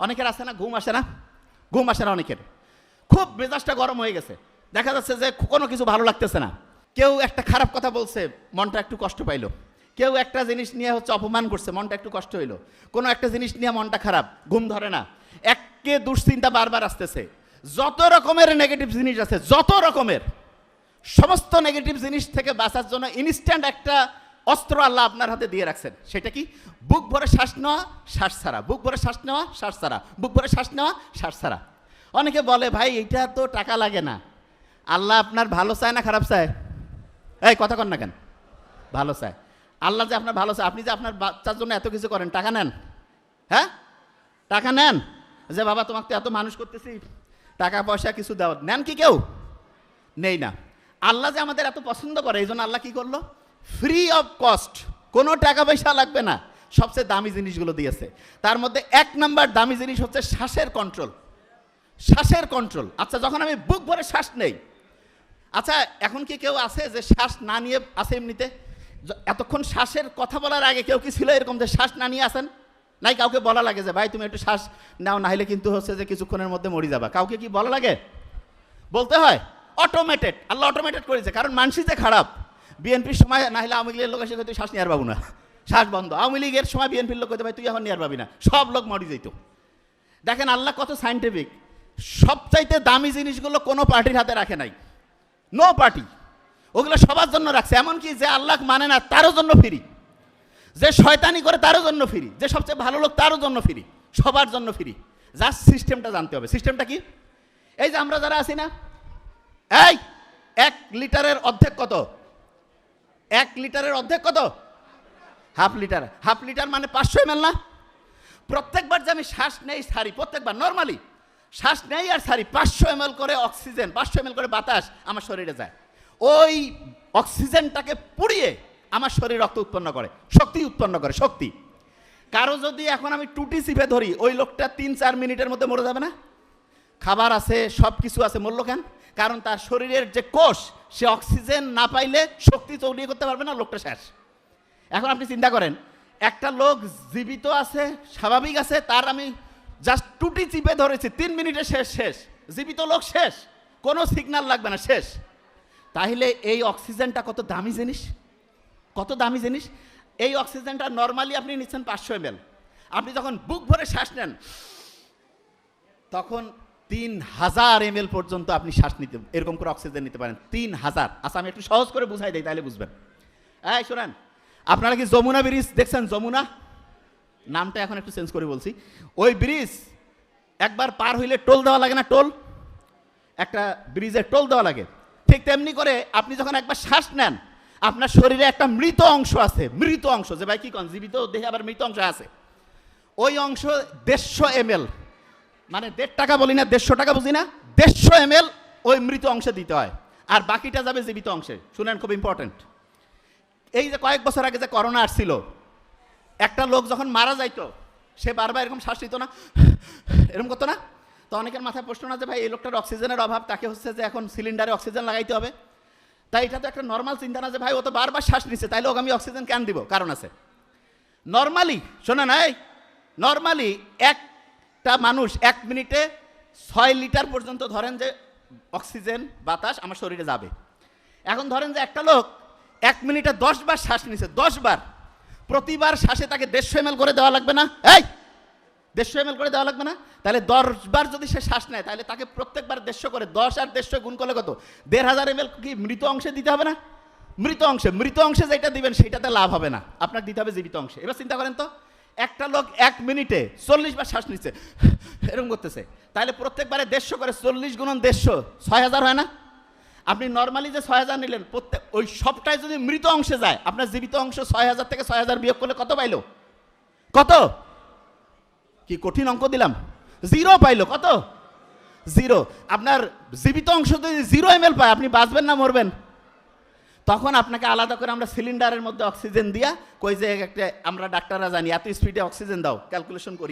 অনেকের আছে না, ঘুম আসে না, ঘুম আসে না অনেকের, খুব মেজাজটা গরম হয়ে গেছে, দেখা যাচ্ছে যে কোনো কিছু ভালো লাগতেছে না। কেউ একটা খারাপ কথা বলছে, মনটা একটু কষ্ট পাইলো। কেউ একটা জিনিস নিয়ে হচ্ছে অপমান করছে, মনটা একটু কষ্ট হইলো। কোনো একটা জিনিস নিয়ে মনটা খারাপ, ঘুম ধরে না, একে দুশ্চিন্তা বারবার আসতেছে। যত রকমের নেগেটিভ জিনিস আছে, যত রকমের সমস্ত নেগেটিভ জিনিস থেকে বাঁচার জন্য ইনস্ট্যান্ট একটা অস্ত্র আল্লাহ আপনার হাতে দিয়ে রাখছেন। সেটা কি? বুক ভরে শ্বাস নেওয়া, শ্বাস ছাড়া, বুক ভরে শ্বাস নেওয়া, শ্বাস ছাড়া, বুক ভরে শ্বাস নেওয়া, শ্বাস ছাড়া। অনেকে বলে ভাই এটা তো টাকা লাগে না। আল্লাহ আপনার ভালো চায় না খারাপ চায়? এই কথা কন না কেন? ভালো চায়। আল্লাহ যে আপনার ভালো চায়, আপনি যে আপনার বাচ্চার জন্য এত কিছু করেন, টাকা নেন? হ্যাঁ, টাকা নেন? যে বাবা তোমাকে তো এত মানুষ করতেছি, টাকা পয়সা কিছু দেওয়া নেন কি? কেউ নেই না। আল্লাহ যে আমাদের এত পছন্দ করে, এই জন্য আল্লাহ কি করলো? ফ্রি অফ কস্ট, কোনো টাকা পয়সা লাগবে না, সবচেয়ে দামি জিনিসগুলো দিয়েছে। তার মধ্যে 1 নাম্বার দামি জিনিস হচ্ছে শ্বাসের কন্ট্রোল। শ্বাসের কন্ট্রোল। আচ্ছা, যখন আমি বুক ভরে শ্বাস নেই, আচ্ছা এখন কি কেউ আছে যে শ্বাস না নিয়ে আছে এমনিতে? এতক্ষণ শ্বাসের কথা বলার আগে কেউ কি ছিল এরকম যে শ্বাস না নিয়ে আসেন? নাই, কাউকে বলা লাগে যে ভাই তুমি একটু শ্বাস নাও, না হলে কিন্তু হচ্ছে যে কিছুক্ষণের মধ্যে মরে যাবা? কাউকে কি বলা লাগে? বলতে হয়? অটোমেটেড, আল্লাহ অটোমেটেড করেছে। কারণ মানসি যে খারাপ, বিএনপির সময় না হলে আওয়ামী লীগের লোক এসে তুই শ্বাস নিয়ে আর পাবো না, শ্বাস বন্ধ। আওয়ামী লীগের সময় বিএনপির লোক হইতে ভাই তুই এখন নিয়ে আর পাবি না, সব লোক মরে যেত। দেখেন আল্লাহ কত সায়েন্টিফিক। সবচাইতে দামি জিনিসগুলো কোনো পার্টির হাতে রাখে নাই, নো পার্টি, ওগুলো সবার জন্য রাখছে। এমনকি যে আল্লাহ মানে না তারও জন্য ফ্রি, যে শয়তানি করে তারও জন্য ফ্রি, যে সবচেয়ে ভালো লোক তারও জন্য ফ্রি, সবার জন্য ফ্রি। যার সিস্টেমটা জানতে হবে। সিস্টেমটা কি? এই যে আমরা যারা আছি না, এই 1 লিটারের অর্ধেক কত? 1 লিটারের অর্ধেক কত? Half litre. হাফ লিটার মানে 500 ml না? প্রত্যেকবার যে আমি শ্বাস নেই ছাড়ি, প্রত্যেকবার নর্মালি শ্বাস নেই আর ছাড়ি, 500 ml করে অক্সিজেন, 500 ml করে বাতাস আমার শরীরে যায়। ওই অক্সিজেনটাকে পুড়িয়ে আমার শরীর রক্ত উৎপন্ন করে, শক্তি উৎপন্ন করে, শক্তি। কারো যদি এখন আমি টুটি চিপে ধরি, ওই লোকটা 3-4 মিনিটের মধ্যে মরে যাবে না? খাবার আছে, সব কিছু আছে, মরল কেন? কারণ তার শরীরের যে কোষ, সে অক্সিজেন না পাইলে শক্তি তৈরি করতে পারবে না, লোকটা শেষ। এখন আপনি চিন্তা করেন, একটা লোক জীবিত আছে, স্বাভাবিক আছে, তার আমি জাস্ট টুটি চিপে ধরেছি, 3 মিনিটে শেষ, শেষ, জীবিত লোক শেষ, কোনো সিগন্যাল লাগবে না, শেষ। তাহলে এই অক্সিজেনটা কত দামি জিনিস, কত দামি জিনিস। এই অক্সিজেনটা নর্মালি আপনি নিচ্ছেন 500 ml, আপনি যখন বুক ভরে শ্বাস নেন তখন 3000 ml পর্যন্ত আপনি শ্বাস নিতে, এরকম করে অক্সিজেন নিতে পারেন, 3000। আচ্ছা আমি একটু সহজ করে বুঝাই দিই, তাহলে বুঝবেন। এই শোনেন, আপনারা কি যমুনা ব্রিজ দেখছেন? যমুনা নামটা এখন একটু চেঞ্জ করে বলছি। ওই ব্রিজ একবার পার হইলে টোল দেওয়া লাগে না? টোল, একটা ব্রিজের টোল দেওয়া লাগে। ঠিক তেমনি করে আপনি যখন একবার শ্বাস নেন, আপনার শরীরে একটা মৃত অংশ আছে, মৃত অংশ, যে ভাই কি কন, জীবিত দেহে আবার মৃত অংশ আছে। ওই অংশ 150 ml, মানে 1.5 টাকা বলি না, 150 টাকা বুঝি না, 150 ml ওই মৃত অংশে দিতে হয়, আর বাকিটা যাবে জীবিত অংশে। শুনেন, খুব ইম্পর্টেন্ট। এই যে কয়েক বছর আগে যে করোনা আসছিল, একটা লোক যখন মারা যাইতো, সে বারবার এরকম শ্বাস নিত না, এরকম করতো না? তো অনেকের মাথায় প্রশ্ন না যে ভাই এই লোকটার অক্সিজেনের অভাব, তাকে হচ্ছে যে এখন সিলিন্ডারে অক্সিজেন লাগাইতে হবে। তাই এটা তো একটা নর্মাল চিন্তা না যে ভাই ও তো বারবার শ্বাস নিচ্ছে, তাইলে ওকে আমি অক্সিজেন কেন দিব? কারণ আছে। নর্মালি শোনেন, এই নর্মালি একটা মানুষ 1 মিনিটে 6 লিটার পর্যন্ত ধরেন যে অক্সিজেন, বাতাস আমার শরীরে যাবে। এখন ধরেন যে একটা লোক 1 মিনিটে 10 বার শ্বাস নিচ্ছে, 10 বার, প্রতিবার শ্বাসে তাকে 150 ml করে দেওয়া লাগবে না? এই 150 ml করে দেওয়া লাগবে না? তাহলে 10 বার যদি সে শ্বাস নেয়, তাহলে তাকে প্রত্যেকবার 150 করে, 10 আর 150 গুণ করলে কত? 1500 ml কি মৃত অংশে দিতে হবে না? মৃত অংশে, মৃত অংশে যেটা দিবেন সেটাতে লাভ হবে না, আপনাকে দিতে হবে জীবিত অংশে। এবার চিন্তা করেন তো, একটা লোক 1 মিনিটে 40 বার শ্বাস নিচ্ছে, এরকম করতেছে, তাহলে প্রত্যেকবারে 150 করে, 40 গুণন 150, 6000 হয় না? আপনি নর্মালি যে 6000 নিলেন, প্রত্যেক ওই সবটাই যদি মৃত অংশে যায়, আপনার জীবিত অংশ 6000 থেকে 6000 বিয়োগ করলে কত পাইলো? কত? কি কঠিন অঙ্ক দিলাম? 0 পাইলো। কত? 0। আপনার জীবিত অংশ যদি 0 ml পায়, আপনি বাঁচবেন না মরবেন? তখন আপনাকে আলাদা করে আমরা সিলিন্ডারের মধ্যে অক্সিজেন দিয়া, কই যে একটা আমরা ডাক্তাররা জানি এত স্পিডে অক্সিজেন দাও, ক্যালকুলেশন করি।